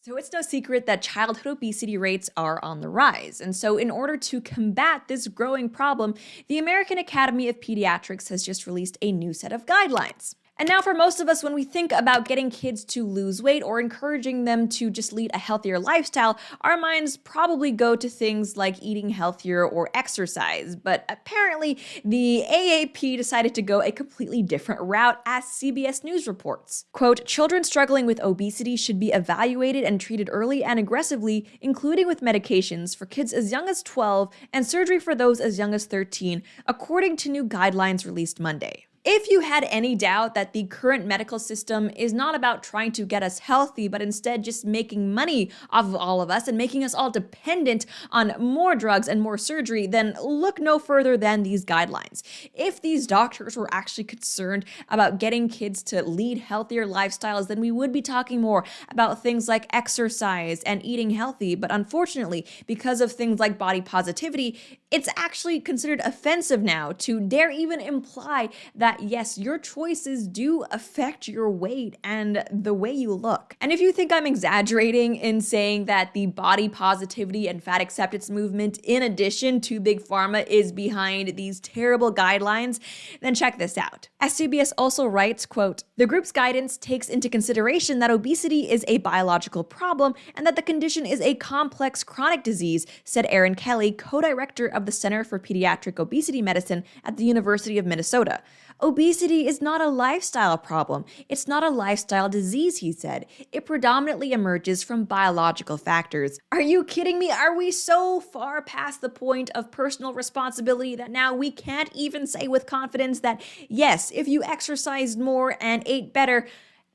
So it's no secret that childhood obesity rates are on the rise. And so, in order to combat this growing problem, the American Academy of Pediatrics has just released a new set of guidelines. And now, for most of us, when we think about getting kids to lose weight or encouraging them to just lead a healthier lifestyle, our minds probably go to things like eating healthier or exercise. But apparently, the AAP decided to go a completely different route, as CBS News reports. Quote, children struggling with obesity should be evaluated and treated early and aggressively, including with medications for kids as young as 12 and surgery for those as young as 13, according to new guidelines released Monday. If you had any doubt that the current medical system is not about trying to get us healthy, but instead just making money off of all of us and making us all dependent on more drugs and more surgery, then look no further than these guidelines. If these doctors were actually concerned about getting kids to lead healthier lifestyles, then we would be talking more about things like exercise and eating healthy. But unfortunately, because of things like body positivity, it's actually considered offensive now to dare even imply that yes, your choices do affect your weight and the way you look. And if you think I'm exaggerating in saying that the body positivity and fat acceptance movement, in addition to Big Pharma, is behind these terrible guidelines, then check this out. As CBS also writes, quote, the group's guidance takes into consideration that obesity is a biological problem and that the condition is a complex chronic disease, said Erin Kelly, co-director of the Center for Pediatric Obesity Medicine at the University of Minnesota. Obesity is not a lifestyle problem. It's not a lifestyle disease, he said. It predominantly emerges from biological factors. Are you kidding me? Are we so far past the point of personal responsibility that now we can't even say with confidence that, yes, if you exercised more and ate better,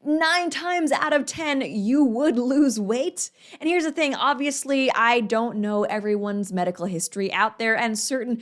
9 times out of 10, you would lose weight? And here's the thing, obviously, I don't know everyone's medical history out there, and certain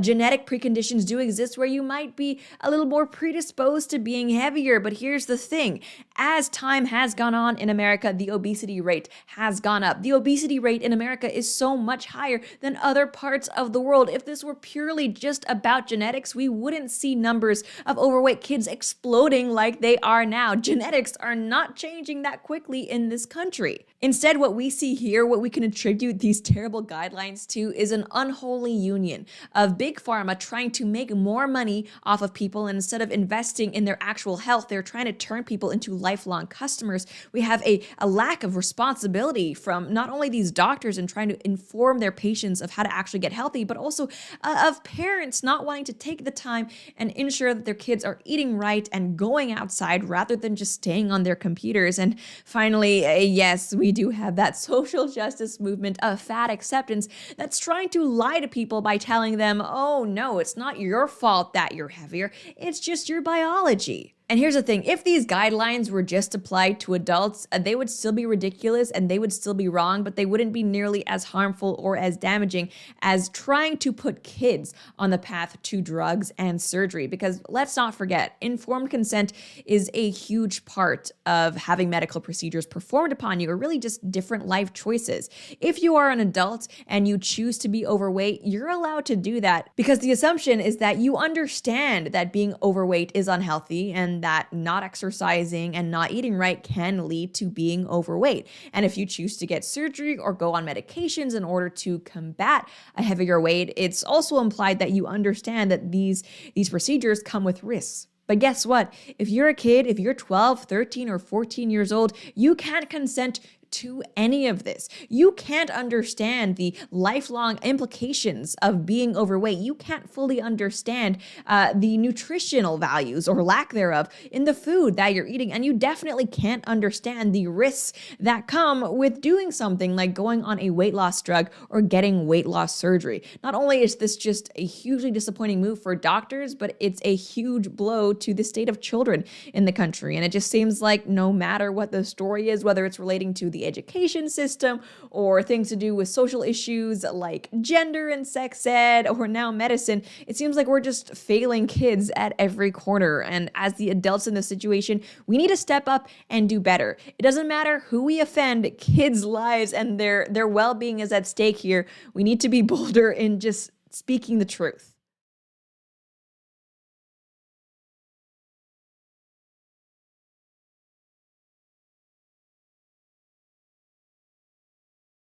genetic preconditions do exist where you might be a little more predisposed to being heavier. But here's the thing, as time has gone on in America, the obesity rate has gone up. The obesity rate in America is so much higher than other parts of the world. If this were purely just about genetics, we wouldn't see numbers of overweight kids exploding like they are now. Genetics are not changing that quickly in this country. Instead, what we see here, what we can attribute these terrible guidelines to, is an unholy union of Big Pharma trying to make more money off of people, and instead of investing in their actual health, they're trying to turn people into lifelong customers. We have a lack of responsibility from not only these doctors in trying to inform their patients of how to actually get healthy, but also of parents not wanting to take the time and ensure that their kids are eating right and going outside rather than just staying on their computers. And finally, yes, we do have that social justice movement of fat acceptance that's trying to lie to people by telling them, oh no, it's not your fault that you're heavier, it's just your biology. And here's the thing, if these guidelines were just applied to adults, they would still be ridiculous and they would still be wrong, but they wouldn't be nearly as harmful or as damaging as trying to put kids on the path to drugs and surgery. Because let's not forget, informed consent is a huge part of having medical procedures performed upon you, or really just different life choices. If you are an adult and you choose to be overweight, you're allowed to do that, because the assumption is that you understand that being overweight is unhealthy and that not exercising and not eating right can lead to being overweight. And if you choose to get surgery or go on medications in order to combat a heavier weight, it's also implied that you understand that these procedures come with risks. But guess what? If you're a kid, if you're 12, 13, or 14 years old, you can't consent to any of this. You can't understand the lifelong implications of being overweight. You can't fully understand the nutritional values or lack thereof in the food that you're eating. And you definitely can't understand the risks that come with doing something like going on a weight loss drug or getting weight loss surgery. Not only is this just a hugely disappointing move for doctors, but it's a huge blow to the state of children in the country. And it just seems like no matter what the story is, whether it's relating to the education system or things to do with social issues like gender and sex ed or now medicine, it seems like we're just failing kids at every corner. And as the adults in this situation, we need to step up and do better. It doesn't matter who we offend, kids' lives and their well-being is at stake here. We need to be bolder in just speaking the truth.